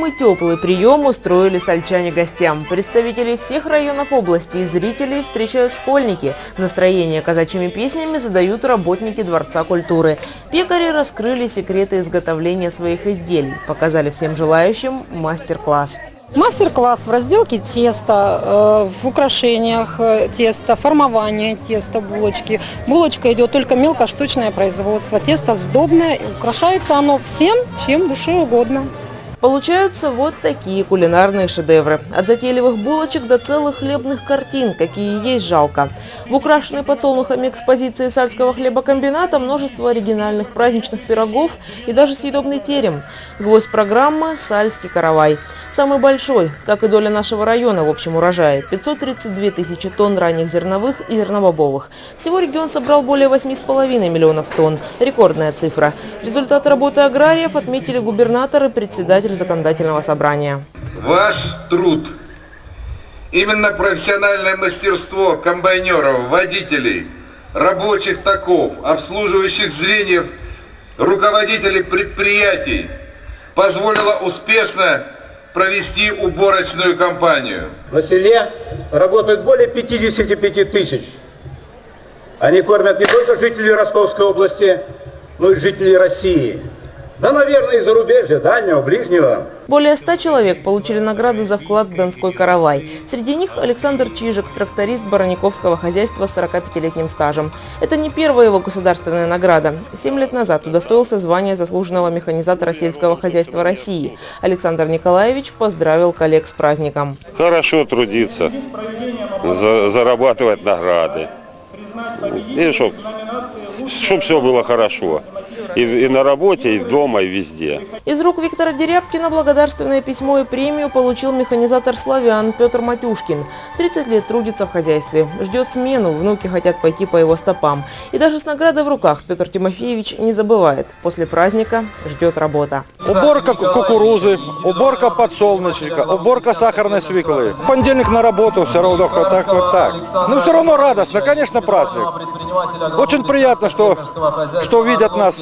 Самый теплый прием устроили сальчане гостям. Представителей всех районов области и зрителей встречают школьники. Настроение казачьими песнями задают работники Дворца культуры. Пекари раскрыли секреты изготовления своих изделий. Показали всем желающим мастер-класс. Мастер-класс в разделке теста, в украшениях теста, формование теста, булочки. Булочка идет только мелкоштучное производство. Тесто сдобное, украшается оно всем, чем душе угодно. Получаются вот такие кулинарные шедевры. От затейливых булочек до целых хлебных картин, какие есть жалко. В украшенной подсолнухами экспозиции Сальского хлебокомбината множество оригинальных праздничных пирогов и даже съедобный терем. Гвоздь программы – сальский каравай. Самый большой, как и доля нашего района в общем урожае – 532 тысячи тонн ранних зерновых и зернобобовых. Всего регион собрал более 8,5 миллионов тонн. Рекордная цифра. Результат работы аграриев отметили губернатор и председатель законодательного собрания. Ваш труд, именно профессиональное мастерство комбайнеров, водителей, рабочих таков, обслуживающих звеньев, руководителей предприятий позволило успешно провести уборочную кампанию. На селе работает более 55 тысяч. Они кормят не только жителей Ростовской области, но и жителей России. Да, наверное, из зарубежья, дальнего, ближнего. Более 100 человек получили награды за вклад в Донской каравай. Среди них Александр Чижик, тракторист Бараниковского хозяйства с 45-летним стажем. Это не первая его государственная награда. 7 лет назад удостоился звания заслуженного механизатора сельского хозяйства России. Александр Николаевич поздравил коллег с праздником. Хорошо трудиться, зарабатывать награды. И чтоб все было хорошо. И на работе, и дома, и везде. Из рук Виктора Дерябкина благодарственное письмо и премию получил механизатор славян Петр Матюшкин. 30 лет трудится в хозяйстве. Ждет смену, внуки хотят пойти по его стопам. И даже с наградой в руках Петр Тимофеевич не забывает. После праздника ждет работа. Уборка кукурузы, уборка подсолнечника, уборка сахарной свеклы. В понедельник на работу, все равно вот так. Но все равно радостно, конечно, праздник. Очень приятно, что видят нас,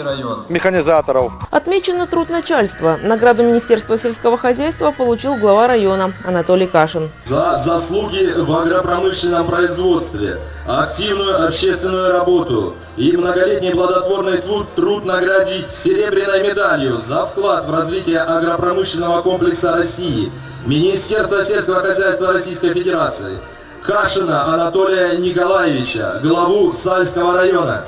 механизаторов. Отмечен труд начальства. Награду Министерства сельского хозяйства получил глава района Анатолий Кашин. За заслуги в агропромышленном производстве, активную общественную работу и многолетний плодотворный труд наградить серебряной медалью за вклад в развитие агропромышленного комплекса России Министерства сельского хозяйства Российской Федерации Кашина Анатолия Николаевича, главу Сальского района.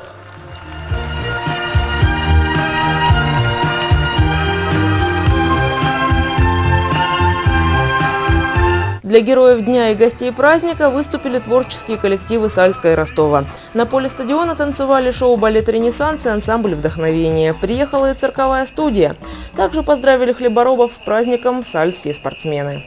Для героев дня и гостей праздника выступили творческие коллективы Сальска и Ростова. На поле стадиона танцевали шоу-балет «Ренессанс» и ансамбль «Вдохновение». Приехала и цирковая студия. Также поздравили хлеборобов с праздником сальские спортсмены.